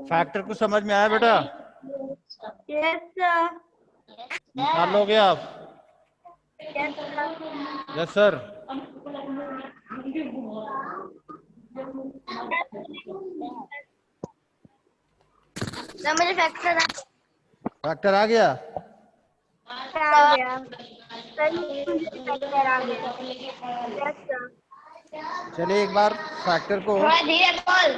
Factor को समझ में आया बेटा? Yes sir. निकाल लोगे आप? Yes sir. मुझे फैक्टर फैक्टर आ गया? आ गया सर, मुझे फैक्टर आ गया। Yes sir. चलिए एक बार फैक्टर को थोड़ा धीरे बोल।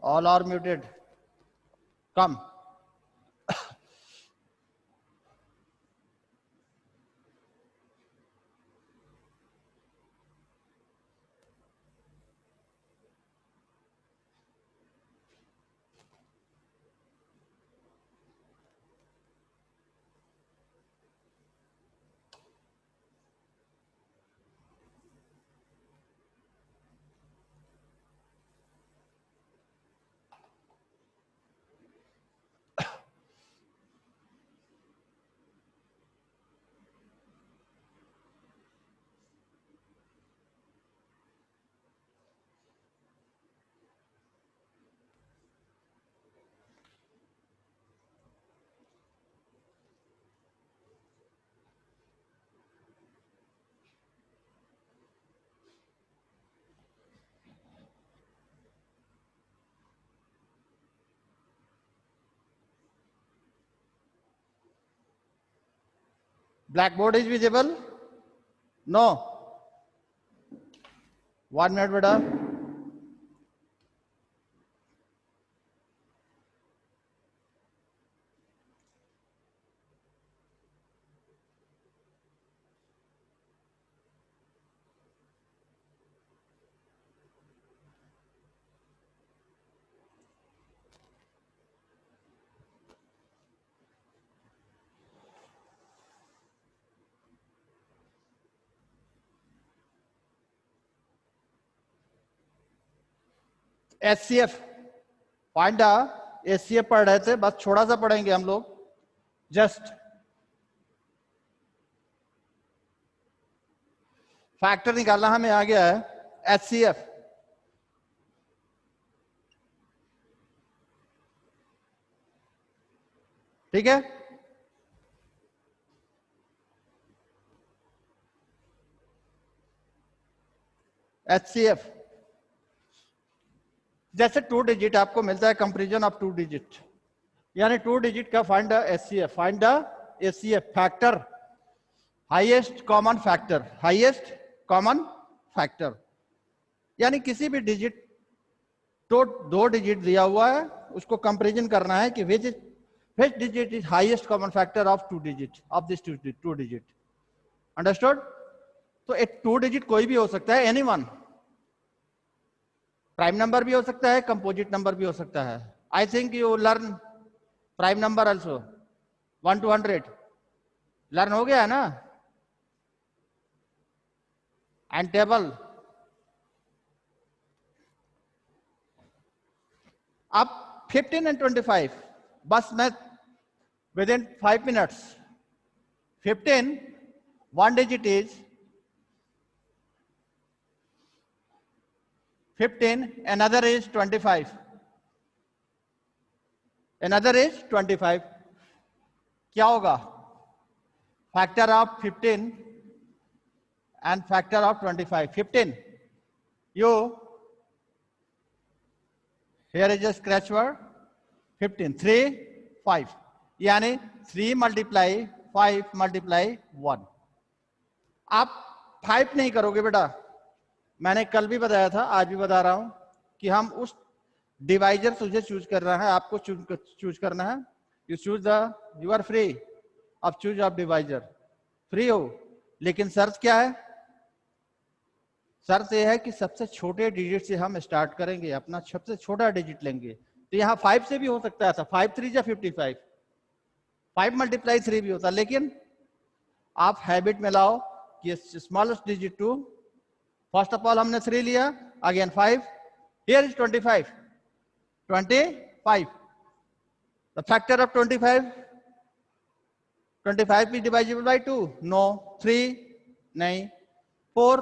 All are muted, come. Blackboard is visible? No. 1 minute बेटा। HCF फाइंड HCF पढ़ रहे थे, बस थोड़ा सा पढ़ेंगे हम लोग। जस्ट फैक्टर निकालना हमें आ गया है HCF। ठीक है, HCF जैसे 2 डिजिट आपको मिलता है, कंपैरिजन ऑफ 2 डिजिट, यानी 2 डिजिट का find HCF, find HCF factor, highest common factor, highest common factor, यानी किसी भी डिजिट तो 2 डिजिट दिया हुआ है, उसको कंपैरिजन करना है कि which digit is highest common factor of 2 digit of this 2 digit. Understood? तो एक 2 डिजिट कोई भी हो सकता है, एनीवन, प्राइम नंबर भी हो सकता है, कंपोजिट नंबर भी हो सकता है। I think you learn prime number also 1 to 100 learn हो गया है ना? And table. अब 15 and 25 बस मैं with in 5 minutes. 15 1 digit is 15, another is 25, another is 25। क्या होगा? Factor of 15 and factor of 25। 15 you here is a scratch word 15 3 5, यानी 3 multiply 5 multiply 1। आप 5 नहीं करोगे बेटा, मैंने कल भी बताया था, आज भी बता रहा हूं कि हम उस डिवाइजर तुझे चूज करना है, आपको चूज करना है। You choose the, you are free अब चूज ऑफ डिवाइजर, फ्री हो, लेकिन शर्त क्या है? शर्त यह है कि सबसे छोटे डिजिट से हम स्टार्ट करेंगे, अपना सबसे छोटा डिजिट लेंगे। तो यहाँ 5 से भी हो सकता था, 5 3 या 55, 5 मल्टीप्लाई 3 भी होता, लेकिन आप हैबिट में लाओ कि smallest digit 2, first of all हमने 3 लिया, again 5, here is 25, 25 the factor of 25, 25 is divisible by 2? No. 3? नहीं. 4?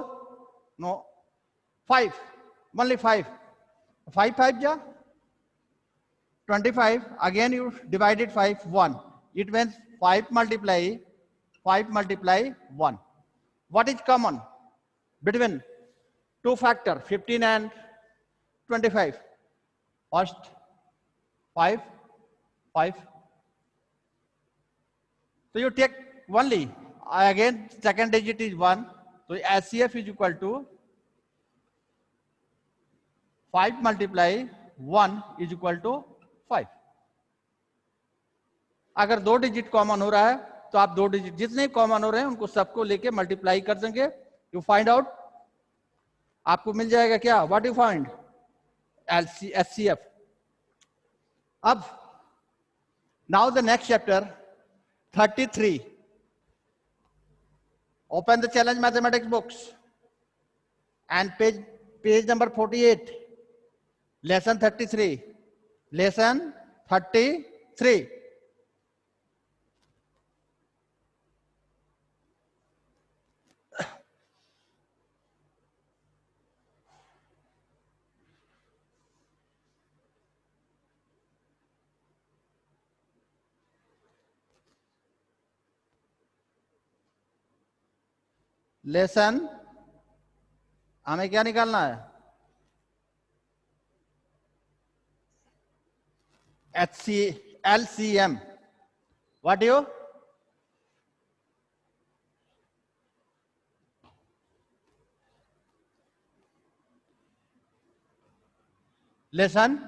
No. 5? Only 5. 5 5 ja? 25. Again you divided 5, 1. It means 5 multiply 1. What is common between two factor 15 and 25? First 5. So you take only, again second digit is 1. So HCF is equal to 5 multiply 1 is equal to 5. अगर 2 digit common हो रहा है तो आप 2 digit जितने common हो रहे हैं उनको सबको लेके मल्टीप्लाई कर देंगे. यू फाइंड आउट, आपको मिल जाएगा क्या? What you find? HCF. अब now the next chapter 33. Open the challenge mathematics books and page number 48. Lesson 33. Lesson 33. Lesson हमें क्या निकालना है? LCM. What do you? Lesson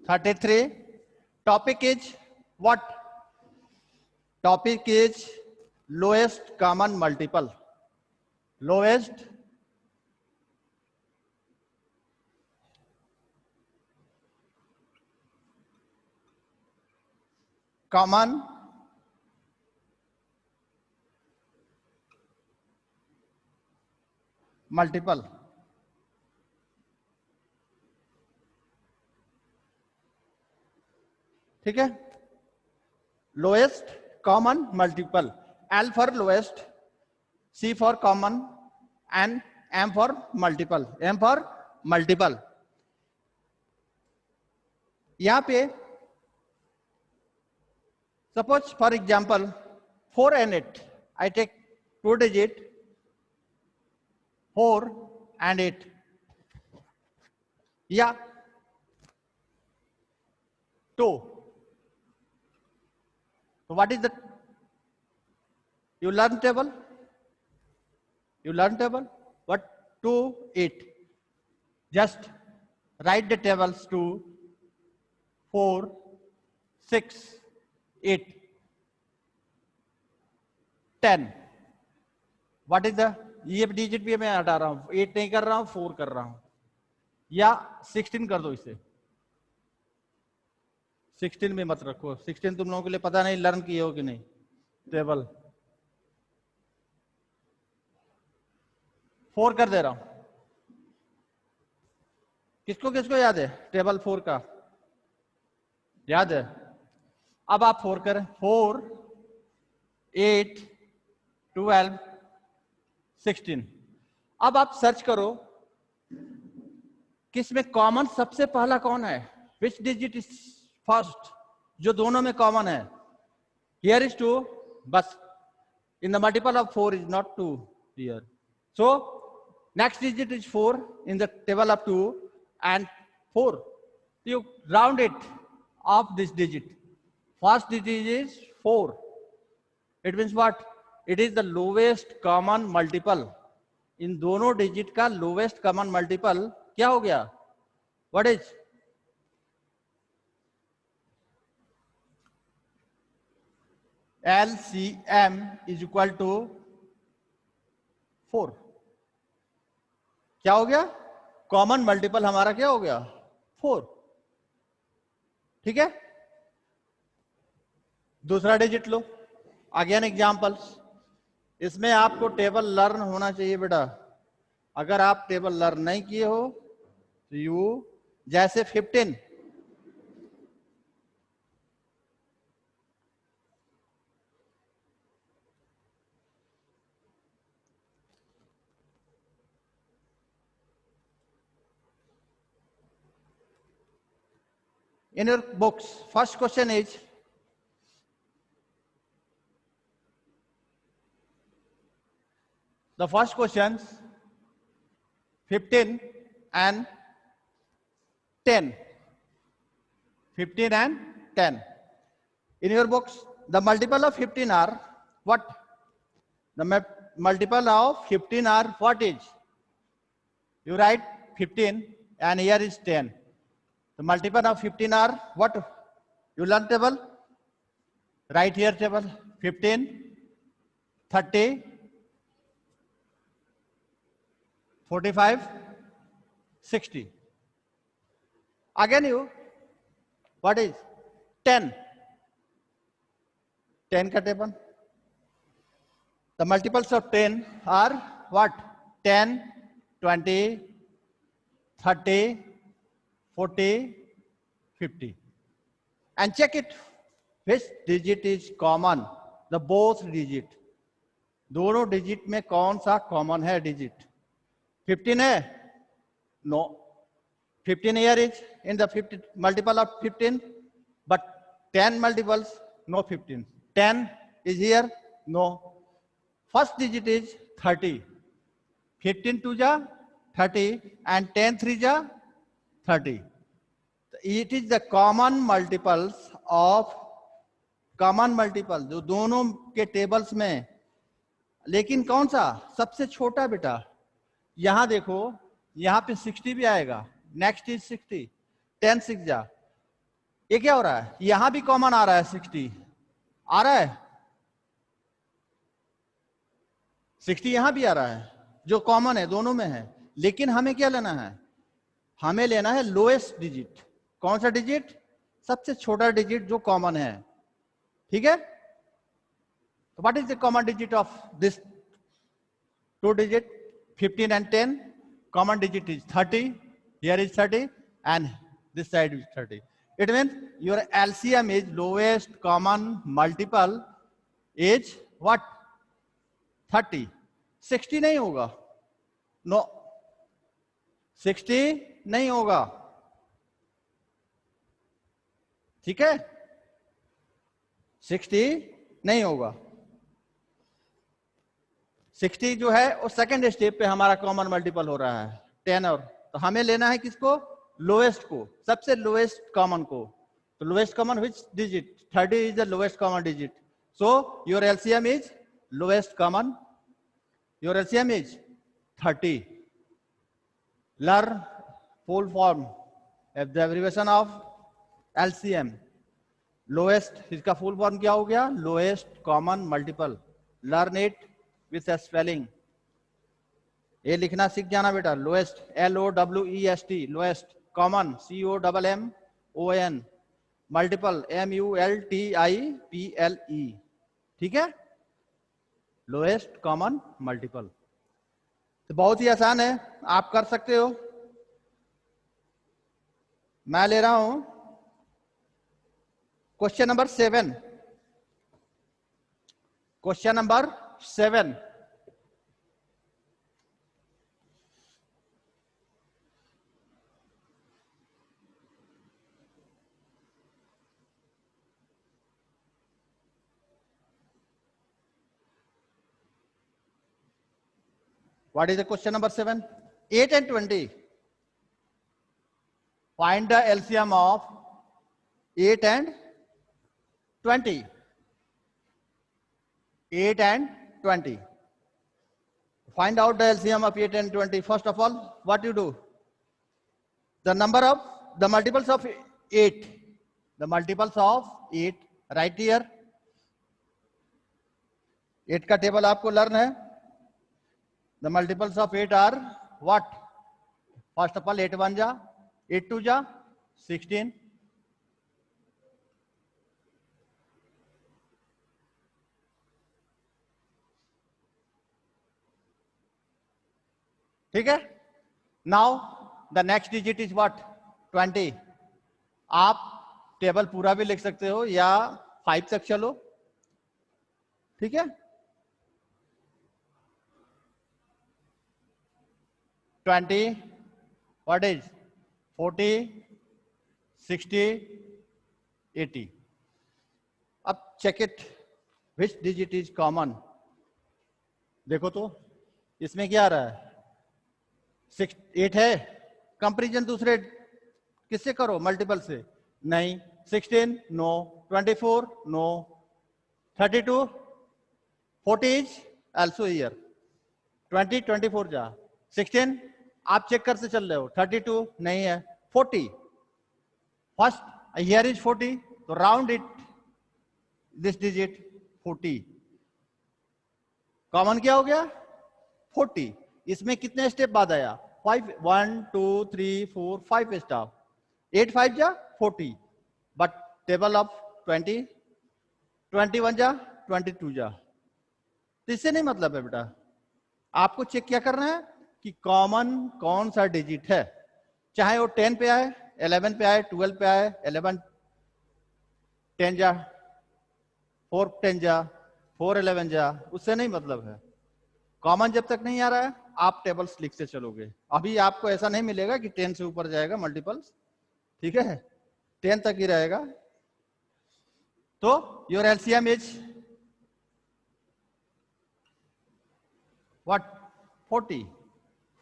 33. Topic is what? Topic is lowest common multiple. Lowest common multiple. ठीक है? Lowest common multiple. L for lowest, C for common and M for multiple. M for multiple. यहां पे suppose for example 4 and 8. I take 2 digit 4 and 8. या 2. So what is the? You learn table. What? 2, 8. Just write the tables 2, 4, 6, 8, 10. What is the? ये digit भी मैं हटा रहा हूं. 8 नहीं कर रहा हूं, 4 कर रहा हूं. या 16 कर दो इसे. 16 में मत रखो. 16 तुम लोगों के लिए पता नहीं लर्न किए हो कि नहीं. टेबल 4 कर दे रहा हूं. किसको किसको याद है टेबल 4 का? याद है? अब आप 4 करें. 4, 8, 12, 16. अब आप सर्च करो किसमें कॉमन सबसे पहला कौन है? विच डिजिट इज फर्स्ट? जो दोनों में कॉमन है. Here is 2. बस in the multiple of 4 is not 2 here. So next digit is 4 in the table of 2 and 4. You round it of this digit. First digit is 4. It means what? It is the lowest common multiple. इन दोनों digit का lowest common multiple क्या हो गया? What is? LCM is equal to 4. क्या हो गया? Common multiple हमारा क्या हो गया? 4. ठीक है? दूसरा डिजिट लो. Again examples. इसमें आपको टेबल लर्न होना चाहिए बेटा. अगर आप टेबल लर्न नहीं किए हो तो यू जैसे 15, in your books, first question is the first questions 15 and 10. 15 and 10. In your books, the multiple of 15 are what? The multiple of 15 are what is? You write 15 and here is 10. The multiple of 15 are what? You learn table? Write here table. 15, 30, 45, 60. Again you, what is? 10. 10 ka table. The multiples of 10 are what? 10, 20, 30, 40, 50. And check it. Which digit is common? The both digit. दोनों digit में कौन सा common है digit? 15 है? No. 15 here is in the 50 multiple of 15, but 10 multiples, no 15. 10 is here? No. First digit is 30. 15 2 ja 30 and 10 3 ja 30. It is the common multiples of common multiple जो दोनों के tables में, लेकिन कौन सा सबसे छोटा बेटा? यहां देखो, यहां पे 60 भी आएगा. Next is 60. 10 6 जा. ये क्या हो रहा है? यहां भी कॉमन आ रहा है. 60 आ रहा है. 60 यहां भी आ रहा है, जो कॉमन है दोनों में है. लेकिन हमें क्या लेना है? हमें लेना है लोएस्ट डिजिट. कौन सा डिजिट? सबसे छोटा डिजिट जो कॉमन है. ठीक है. What is the common digit of this two digit 15 and 10? Common digit is 30. Here is 30 and this side is 30. It means your LCM is lowest common multiple is what? 30. 60 नहीं होगा. No. 60 नहीं होगा. ठीक है. 60 नहीं होगा. 60 जो है वो सेकंड स्टेप पे हमारा कॉमन मल्टीपल हो रहा है 10 और. तो हमें लेना है किसको? लोएस्ट को, सबसे लोएस्ट कॉमन को. तो lowest common which digit? 30 is the lowest common digit. So your LCM is lowest common. Your LCM is 30. Learn full form the abbreviation of LCM. Lowest, इसका फुल फॉर्म क्या हो गया? Lowest common multiple. Learn it with spelling. ये लिखना सीख जाना बेटा. Lowest LOWEST, lowest. Common COMMON. Multiple MULTIPLE. ठीक है. Lowest common multiple. तो बहुत ही आसान है, आप कर सकते हो. मैं ले रहा हूं question number 7. Question number 7. What is the question number 7? 8 and 20. Find the LCM of 8 and 20. 8 and 20. Find out the LCM of 8 and 20. First of all, what you do? The number of the multiples of 8. The multiples of 8 right here. 8 का table आपको learn है. The multiples of 8 are what? First of all, 8 1 ja, 8 2 ja, 16. ठीक है. Now the next digit is what 20। आप table पूरा भी लिख सकते हो या 5 तक चलो, ठीक है। 20 व्हाट इज 40 60 80। अब check it which digit is common. देखो तो इसमें क्या आ रहा है 8 है। कंपैरिजन दूसरे किससे करो, मल्टीपल से नहीं। 16 no, 24 no, 32 40 is also here. 20 24 जा 16 आप चेक करते चल रहे हो, 32 नहीं है, 40 फर्स्ट हियर इज 40 तो round it this digit 40। Common क्या हो गया 40। इसमें कितने स्टेप बाद आया 5 1 2 3 4 5 स्टेप 8 5 जा 40 बट टेबल ऑफ 20 21 जा 22 जा। तो इससे नहीं मतलब है बेटा, आपको चेक क्या करना है कि कॉमन कौन सा डिजिट है, चाहे वो 10 पे आए 11 पे आए 12 पे आए 11 10 जा 4 10 जा 4 11 जा, उससे नहीं मतलब है। कॉमन जब तक नहीं आ रहा है आप टेबल्स लिखते चलोगे। अभी आपको ऐसा नहीं मिलेगा कि 10 से ऊपर जाएगा मल्टीपल्स, ठीक है 10 तक ही रहेगा। तो your LCM is what 40।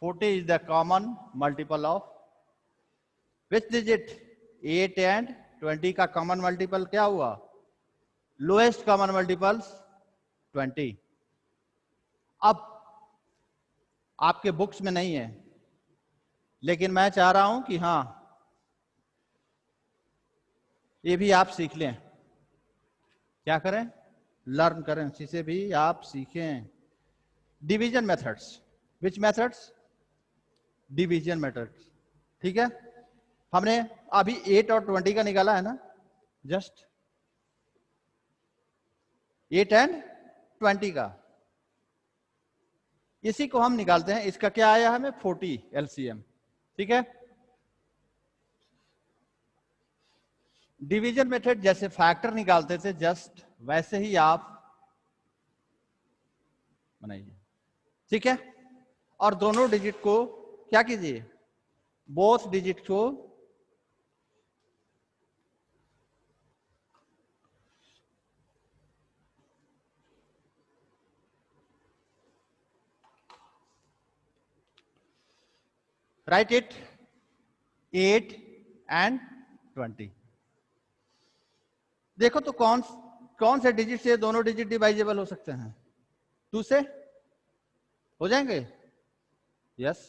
40 is the common multiple of which digit 8 and 20 का common multiple क्या हुआ, lowest common multiples 20। अब आपके बुक्स में नहीं है लेकिन मैं चाह रहा हूं कि हाँ ये भी आप सीख लें। क्या करें, लर्न करें, इसे भी आप सीखें। डिवीजन मेथड्स, विच मेथड्स, डिवीजन मेथड्स, ठीक है। हमने अभी 8 और 20 का निकाला है ना, जस्ट 8 एंड 20 का, इसी को हम निकालते हैं। इसका क्या आया हमें 40 एलसीएम, ठीक है। डिवीजन मेथड जैसे फैक्टर निकालते थे जस्ट वैसे ही आप बनाइए, ठीक है। और दोनों डिजिट को क्या कीजिए, बोथ डिजिट को राइट इट 8 एंड 20। देखो तो कौन कौन से डिजिट से दोनों डिजिट डिवाइजेबल हो सकते हैं, 2 से हो जाएंगे, यस।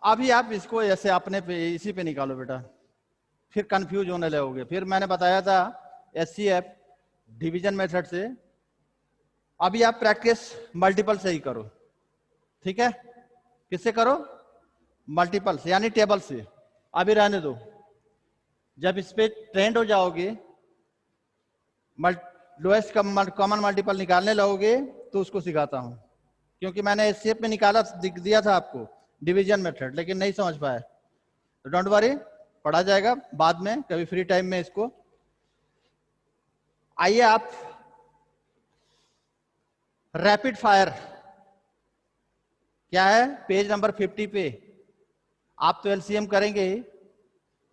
अभी आप इसको ऐसे अपने पे इसी पे निकालो बेटा, फिर कंफ्यूज होने लगोगे। फिर मैंने बताया था एचसीएफ डिवीजन मेथड से, अभी आप प्रैक्टिस मल्टीपल से ही करो, ठीक है। किससे करो, मल्टीपल से यानी टेबल से। अभी रहने दो, जब इस पे ट्रेंड हो जाओगे लोएस्ट कॉमन मल्टीपल निकालने लगोगे तो उसको सिखाता हूं, क्योंकि मैंने एचसीएफ में निकाला दिया था आपको डिवीजन मेथड, लेकिन नहीं समझ पाए तो डोंट वरी, पढ़ा जाएगा बाद में कभी फ्री टाइम में इसको। आइए आप रैपिड फायर क्या है, पेज नंबर 50 पे आप तो एलसीएम करेंगे ही।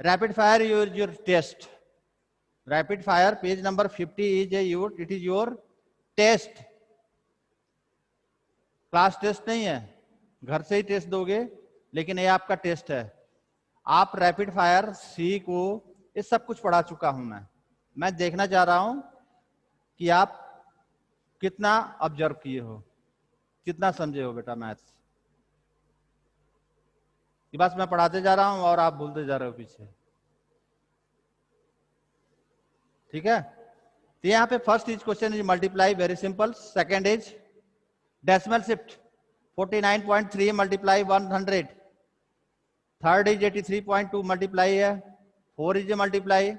Rapid fire your test, rapid fire page number 50 is your, it is your test. Class test नहीं है, घर से ही टेस्ट दोगे, लेकिन ये आपका टेस्ट है। आप रैपिड फायर सी को ये सब कुछ पढ़ा चुका हूं मैं देखना चाह रहा हूं कि आप कितना ऑब्जर्व किए हो, कितना समझे हो बेटा मैथ्स। ये बस मैं पढ़ाते जा रहा हूं और आप भूलते जा रहे हो पीछे, ठीक है। तो यहां पे first is question is multiply, very simple. Second is decimal shift 49.3 multiply 100। Third is 83.2 multiply है, 4 is A multiply,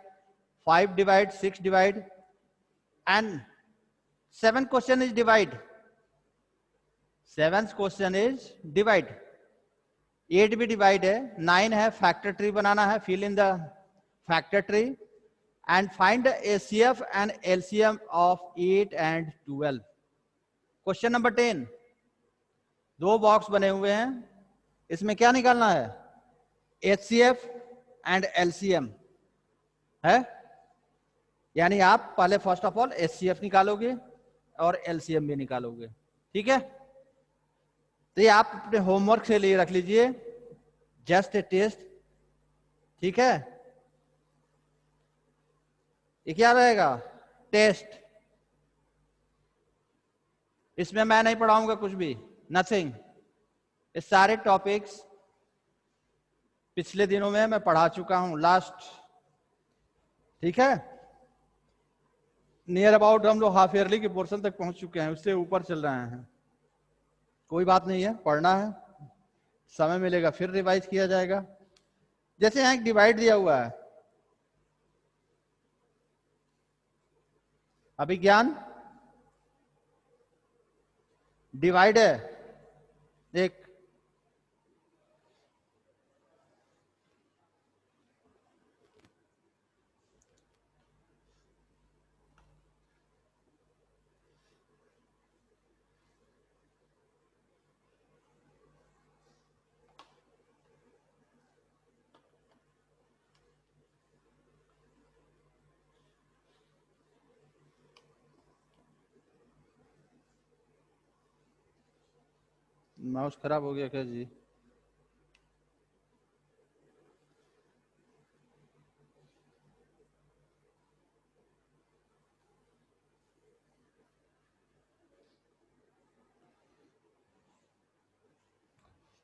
5 divide 6 divide and 7th question is divide, 7th question is divide, 8 भी डिवाइड है, 9 है, फैक्टर ट्री बनाना है, fill in the factor tree and find the HCF and LCM of 8 and 12। Question number 10, 2 box बने हुए हैं, इसमें क्या निकालना है, एचसीएफ एंड एलसीएम है, यानी आप पहले फर्स्ट ऑफ ऑल एचसीएफ निकालोगे और एलसीएम भी निकालोगे, ठीक है। तो ये आप अपने होमवर्क से लिए रख लीजिए, जस्ट ए टेस्ट, ठीक है। ये क्या रहेगा, टेस्ट, इसमें मैं नहीं पढ़ाऊंगा कुछ भी, नथिंग। ये सारे टॉपिक्स पिछले दिनों में मैं पढ़ा चुका हूं, लास्ट, ठीक है। नियर अबाउट हम लोग हाफ ईयरली के पोर्शन तक पहुंच चुके हैं, उससे ऊपर चल रहे हैं। कोई बात नहीं है, पढ़ना है, समय मिलेगा फिर रिवाइज किया जाएगा। जैसे यहाँ एक डिवाइड दिया हुआ है, अभिज्ञान डिवाइड है, एक माउस खराब हो गया क्या जी?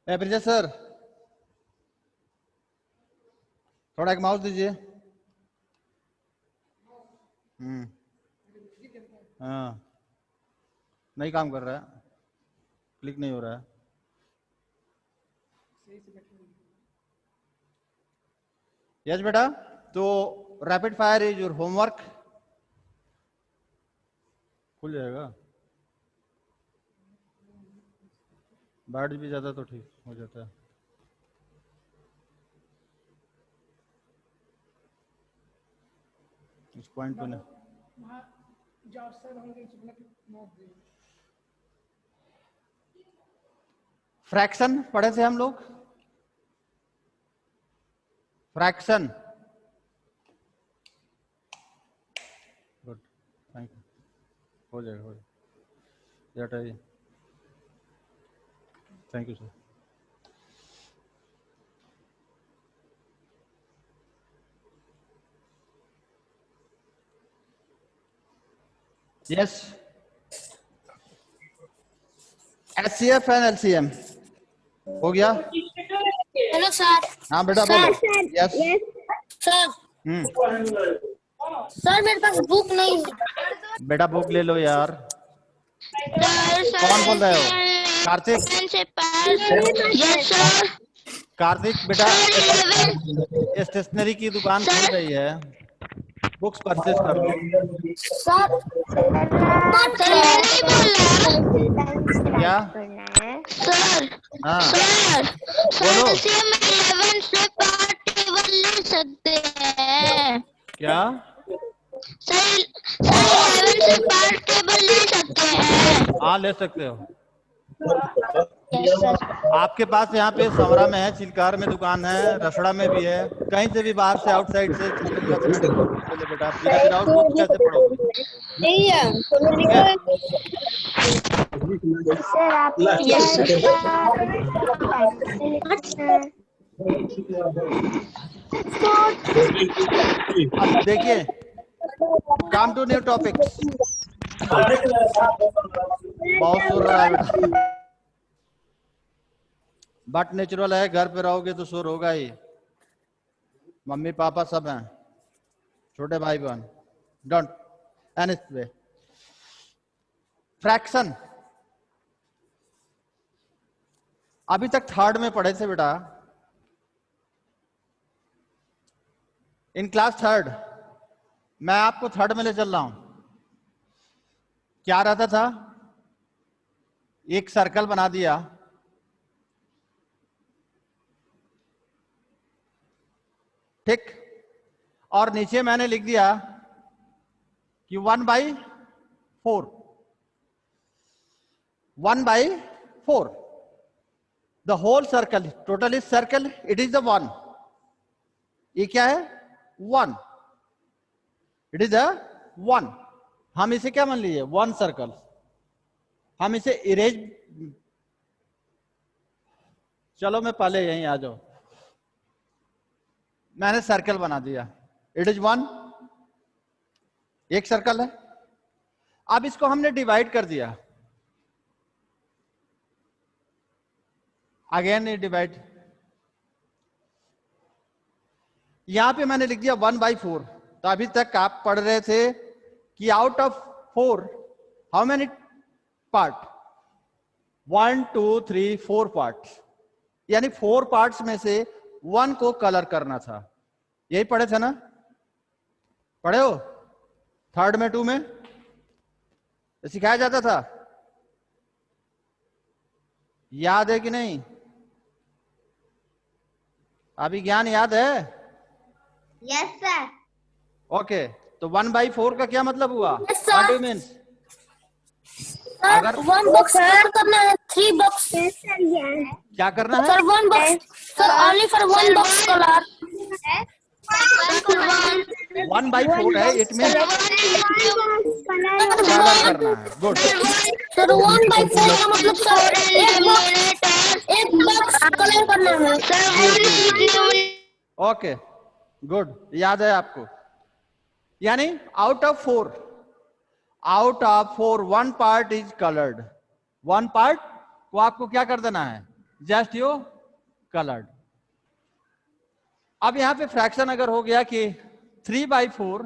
ब्रिजेश सर, थोड़ा एक माउस दीजिए। हाँ, नहीं काम कर रहा है, क्लिक नहीं हो रहा है। यस बेटा, तो rapid fire is your homework, खुल जाएगा, बैठ भी जाता तो ठीक हो जाता है। इस पॉइंट पे नहीं, फ्रैक्शन पढ़े थे हम लोग, फ्रैक्शन, गुड, थैंक यू, हो जाएगा, हो जाएगा, thank you sir. Yes, HCF and LCM हो गया। Hello sir. हाँ बेटा बोलो। यस सर सर मेरे पास बुक नहीं है। बेटा बुक ले लो यार। सर कौन बोल रहे हो? कार्तिक? Yes sir. कार्तिक बेटा, स्टेशनरी की दुकान खुल रही है, बुक्स परचेज कर लो। सर नहीं बोला। क्या? सर हाँ सर बोलो। हम 11 से पार्ट टेबल ले सकते हैं क्या? सर 11 से पार्ट टेबल ले सकते हैं। हाँ ले सकते हो। Yes sir. आपके पास यहाँ पे समरा में है, चिलकार में दुकान है, रसड़ा में भी है, कहीं से भी बाहर से आउटसाइड से छोटे क्लास में ले लो बेटा। बिना विदाउट बुक्स कैसे पढ़ोगे? ठीक है? सर आप अब देखिए, कम टू न्यू टॉपिक्स। बहुत शोर हो रहा है बेटा, बट नेचुरल है, घर पे रहोगे तो शोर होगा ही। मम्मी पापा सब हैं, छोटे भाई बहन, डोंट एनी वे। फ्रैक्शन अभी तक थर्ड में पढ़े थे बेटा, इन क्लास थर्ड। मैं आपको थर्ड में ले चल रहा हूं। क्या रहता था, एक सर्कल बना दिया, ठीक, और नीचे मैंने लिख दिया कि 1/4, 1/4, the whole circle, total is circle, it is the 1, ये क्या है 1, इट इज द 1, हम इसे क्या मान लीजिए 1 सर्कल, हम इसे इरेज, चलो मैं पहले यहीं आ जाओ, मैंने सर्कल बना दिया, इट इज 1, एक सर्कल है। अब इसको हमने डिवाइड कर दिया, अगेन ये डिवाइड, यहां पे मैंने लिख दिया 1/4, तो अभी तक आप पढ़ रहे थे कि out of 4 how many part, 1 2 3 4 parts, यानी 4 पार्ट्स में से 1 को कलर करना था, यही पढ़े थे ना, पढ़े हो थर्ड में 2 में सिखाया जाता था, याद है कि नहीं, अभी ज्ञान याद है? Yes sir. ओके, तो 1/4 का क्या मतलब हुआ, Yes, sir. What do mean? Sir अगर 1 बॉक्स कलर करना है, 3 बॉक्स क्या करना है, sir 1 box sir only for 1 box colour 1/4 है, इट मीन कलर करना है, गुड, सर 1/4 का मतलब सर एक बॉक्स कलर करना है। ओके गुड, याद है आपको, यानी out of 4 1 part is coloured, 1 part को आपको क्या कर देना है, जस्ट यू कलर्ड। अब यहां पे फ्रैक्शन अगर हो गया कि 3/4,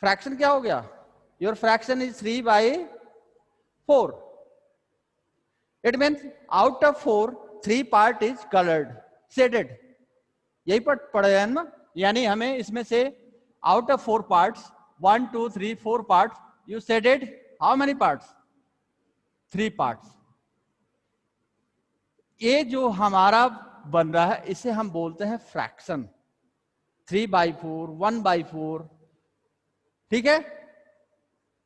फ्रैक्शन क्या हो गया, your fraction is 3/4, it means out of 4 3 part is coloured, shaded, यही पढ़े हैं ना, यानी हमें इसमें से out of 4 parts 1 2 3 4 parts you shaded how many parts, 3 parts. ये जो हमारा बन रहा है इसे हम बोलते हैं फ्रैक्शन, 3/4 1/4, ठीक है,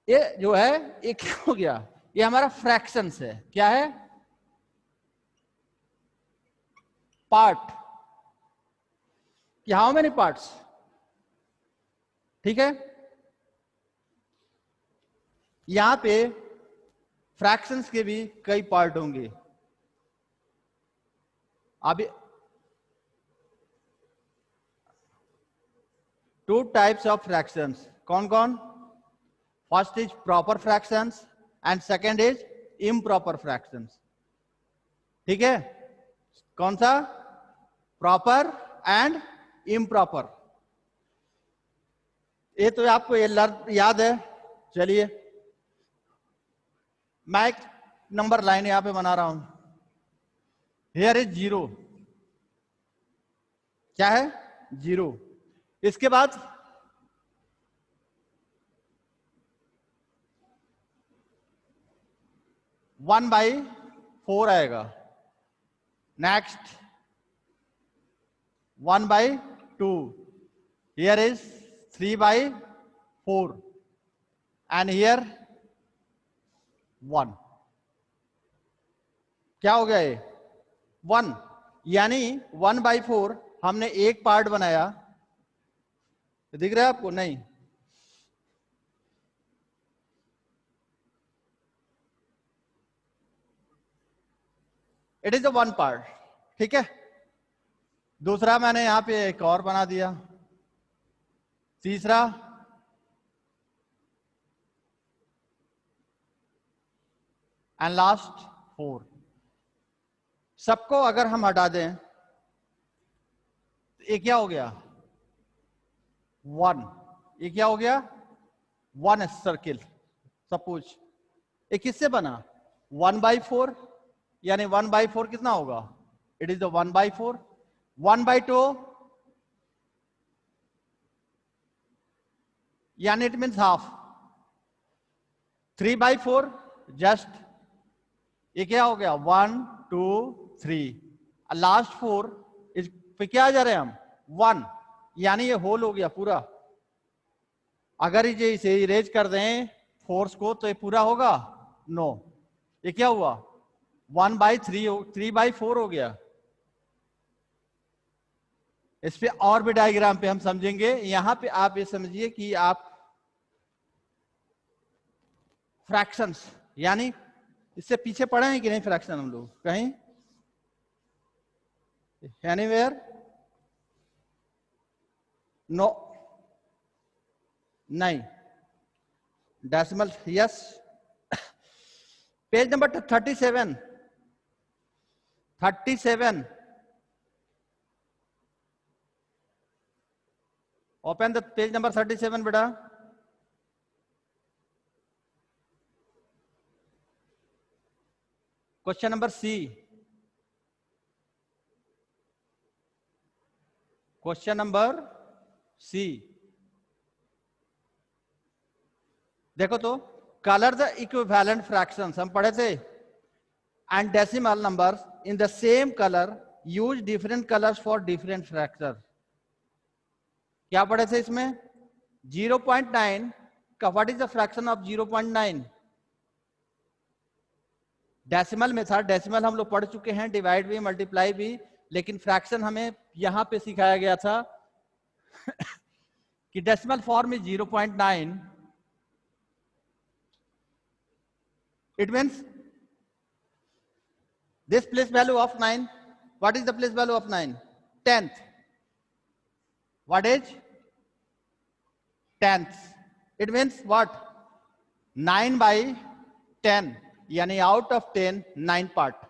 ये जो है ये क्या हो गया, ये हमारा फ्रैक्शन है, क्या है, पार्ट, कि हाउ मेनी पार्ट्स, ठीक है, यहां पे फ्रैक्शंस के भी कई पार्ट होंगे, अभी 2 टाइप्स ऑफ फ्रैक्शंस, कौन कौन, first is proper fractions and second is improper fractions, ठीक है, कौन सा, प्रॉपर एंड इम्प्रॉपर, ये तो आपको ये याद है। चलिए मैं एक नंबर लाइन यहां पे बना रहा हूं, हियर इज 0, क्या है 0, इसके बाद 1/4 आएगा, next 1/2, here is 3/4 and here 1, क्या हो गया ये 1, यानी 1/4 हमने एक पार्ट बनाया, दिख रहा है आपको, नहीं, इट इज द 1 पार्ट, ठीक है, दूसरा मैंने यहां पे एक और बना दिया, तीसरा, एंड लास्ट 4, सबको अगर हम हटा दें तो ये क्या हो गया 1, ये क्या हो गया 1 सर्किल, सपोज ये किससे बना 1/4, यानी 1/4 कितना होगा, इट इज द 1/4, 1/2 यानी इट मीन्स हाफ। 3/4 जस्ट, ये क्या हो गया 1 2 3, लास्ट 4 इस पे क्या जा रहे हैं हम 1, यानी ये होल हो गया पूरा। अगर ये इसे इरेज कर दें फोर्स को तो ये पूरा होगा, नो, ये क्या हुआ 1/3 3/4 हो गया। इस पे और भी डायग्राम पे हम समझेंगे। यहां पे आप ये समझिए कि आप फ्रैक्शंस, यानी इससे पीछे पढ़े हैं कि नहीं फ्रैक्शन हम लोग कहीं एनीवेयर, नो, नहीं, decimal yes. Page number 37 open the page number 37 बेटा। Question number C, question number C देखो तो, कलर द इक्विवेलेंट फ्रैक्शंस हम पढ़े थे, and decimal numbers in the same colour, use different colours for different fracture. क्या पढ़े थे इसमें 0.9 का what is the fraction of 0.9, decimal में था, डेसिमल हम लोग पढ़ चुके हैं, डिवाइड भी मल्टीप्लाई भी, लेकिन फ्रैक्शन हमें यहां पे सिखाया गया था कि decimal form is 0.9, it means this place value of 9, what is the place value of 9, 10th, what is 10th, it means what 9/10, यानी out of 10 9 part,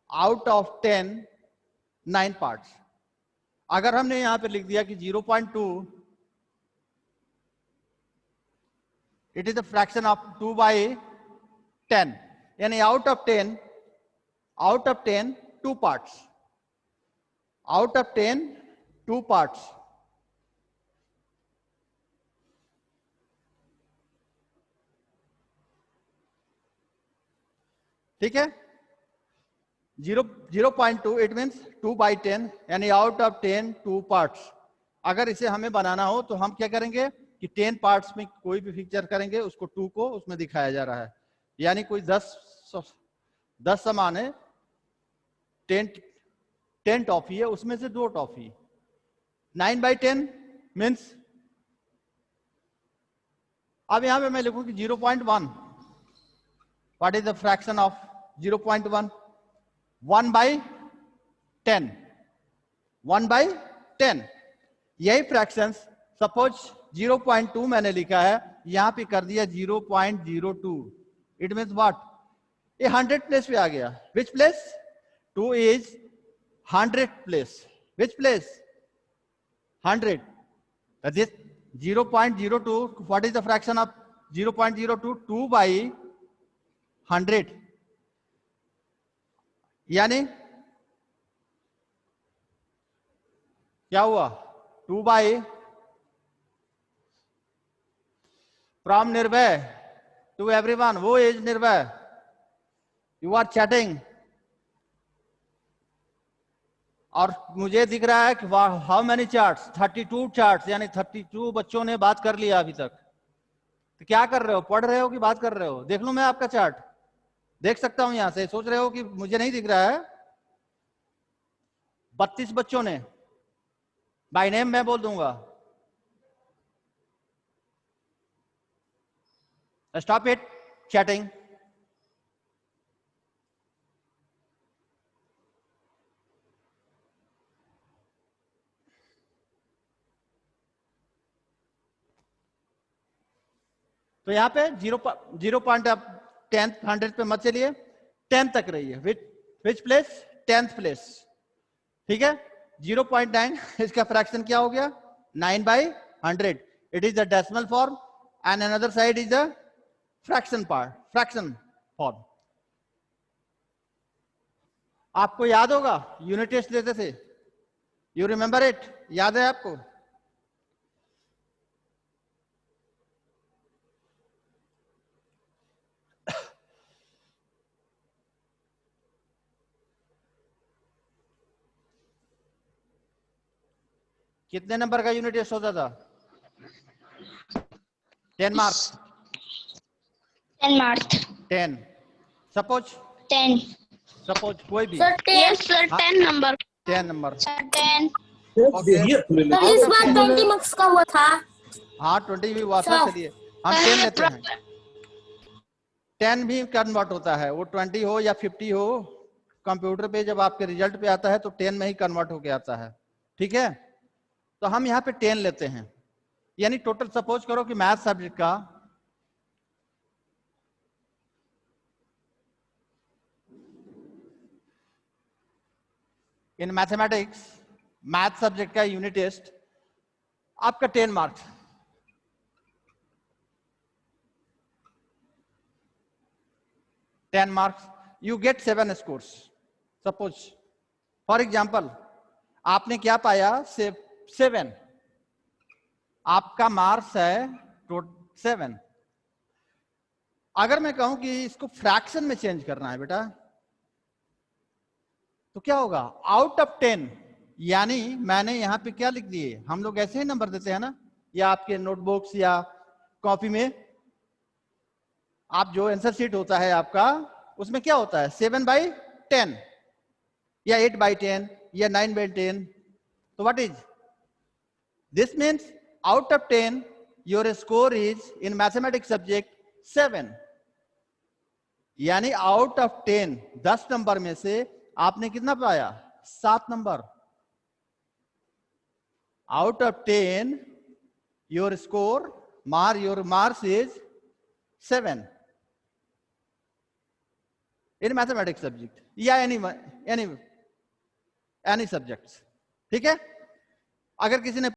out of 10 9 parts। अगर हमने यहां पे लिख दिया कि 0.2, it is the fraction of 2/10, यानी out of 10 2 parts, out of 10 2 parts। ठीक है, 0.2 इट मीन्स 2/10, यानी आउट ऑफ 10 2 पार्ट्स। अगर इसे हमें बनाना हो तो हम क्या करेंगे कि 10 पार्ट्स में कोई भी पिक्चर करेंगे, उसको 2 को उसमें दिखाया जा रहा है, यानी कोई 10 सामान है, 10 टॉफी है, उसमें से 2 टॉफी। 9/10 मीन्स, अब यहां पे मैं लिखूं कि 0.1, what is the fraction of 0.1, 1/10, 1/10। यही फ्रैक्शंस, सपोज 0.2 मैंने लिखा है, यहां पे कर दिया 0.02, इट मीन्स व्हाट, ये 100 प्लेस पे आ गया। Which place, 2 is 100 place, which place 100, this 0.02, what is the fraction of 0.02, 2/100, यानी क्या हुआ 2/, फ्रॉम निर्भय टू एवरीवन, वो इज निर्भय, यू आर चैटिंग, और मुझे दिख रहा है कि हाउ मेनी चार्ट्स, 32 चार्ट्स, यानी 32 बच्चों ने बात कर लिया अभी तक। तो क्या कर रहे हो, पढ़ रहे हो कि बात कर रहे हो? देख लूं मैं आपका चार्ट, देख सकता हूं यहां से, सोच रहे हो कि मुझे नहीं दिख रहा है? 32 बच्चों ने, बाय नेम मैं बोल दूंगा, स्टॉप इट चैटिंग। तो यहां पे 0.10 100 पे मत चलिए, 10 तक रहिए, विच प्लेस 10th प्लेस। ठीक है, 0.9 इसका फ्रैक्शन क्या हो गया 9/100, it is the decimal form, and another side is the fraction part, fraction form. आपको याद होगा यूनिट टेस्ट लेते थे, यू रिमेंबर इट, याद है आपको? कितने नंबर का यूनिट टेस्ट होता था? 10 मार्क्स। 10 मार्क्स। 10 सपोज 10। कोई भी sir 10। Yes sir, 10 number. 10 number. Sir 10। Okay sir इस बार 20 मार्क्स का हुआ था। हाँ 20 भी हुआ था। सर। चलिए हम 10 लेते हैं। 10 भी कन्वर्ट होता है, वो 20 हो या 50 हो, कंप्यूटर पे जब आपके रिजल्ट पे आता है तो 10 में ही कन्वर्ट होके आता है। ठीक है, तो हम यहाँ पे 10 लेते हैं, यानी टोटल सपोज करो कि मैथ सब्जेक्ट का इन मैथमेटिक्स, मैथ सब्जेक्ट का यूनिट टेस्ट आपका 10 marks. you get 7 scores. Suppose for example आपने क्या पाया? 7 आपका मार्क्स है 7। अगर मैं कहूं कि इसको फ्रैक्शन में चेंज करना है बेटा, तो क्या होगा? आउट ऑफ 10, यानी मैंने यहां पे क्या लिख दिए, हम लोग ऐसे ही नंबर देते हैं ना, या आपके नोटबुक्स या कॉपी में आप जो आंसर शीट होता है आपका, उसमें क्या होता है? 7/10 या 8/10 या 9/10। तो what is this? Means out of 10 your score is in mathematics subject 7, यानी आउट ऑफ 10 10 नंबर में से आपने कितना पाया? 7 number. Out of 10 your score your marks is 7 in mathematics subject या एनी सब्जेक्ट्स। ठीक है, अगर किसी ने